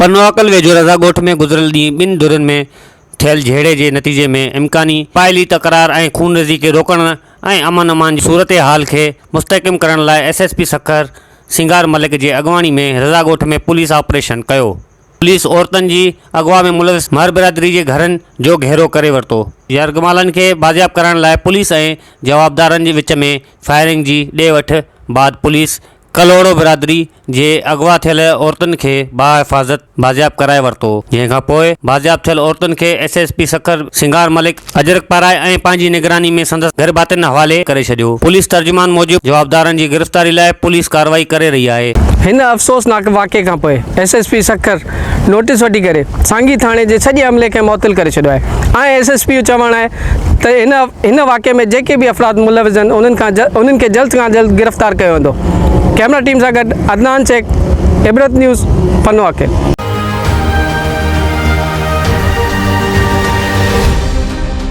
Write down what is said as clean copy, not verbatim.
पनवाकल वेझो रज़ा ॻोठ में गुज़िरियल ॾींहुं ॿिनि धुरनि में थियल झेड़े जे नतीजे में इम्कानी पाइली तकरार ऐं खूनरेज़ी खे रोकण ऐं अमन अमान जी सूरत हाल खे मुस्तहकम करण लाइ SSP सखर सिंगार मलिक जे अॻवानी में रज़ा ॻोठ में पुलिस ऑपरेशन कयो। पुलिस औरतुनि जी अगवा में मुलविस महर बिरादरी जे घरनि जो घेरो करे वरितो। यरगमालनि खे बाज़ियाब करण लाइ पुलिस ऐं जवाबदारनि जे विच में फायरिंग जी ॾे वठि बाद पुलिस कलोड़ो बिरादरी जे अगवा थियल औरतुनि खे बाहिफ़ाज़त बाज़ियाब कराए वरितो, जंहिंखां पोइ बाज़ियाब थियल औरतुनि खे SSP सखर सिंगार मलिक अजरक पाराए ऐं पंहिंजी निगरानी में संदसि घर बातिन हवाले करे छॾियो। पुलिस तर्जुमान मूजिबि जवाबदारनि जी गिरफ़्तारी लाइ पुलिस कार्रवाई करे रही आहे। हिन अफ़सोसनाक वाक़े खां पोइ SSP सखर नोटिस वठी करे सांगी थाणे जे सॼे अमले खे मुअत्तल करे छॾियो आहे ऐं SSP जो चवणु आहे त हिन वाक़े में जेके बि अफ़राद मुलविज़ आहिनि उन्हनि खे जल्द खां जल्द गिरफ़्तार कयो वेंदो। कैमरा टीम सां गॾु अदनान शेख, इबरत न्यूज़, पनवाकल।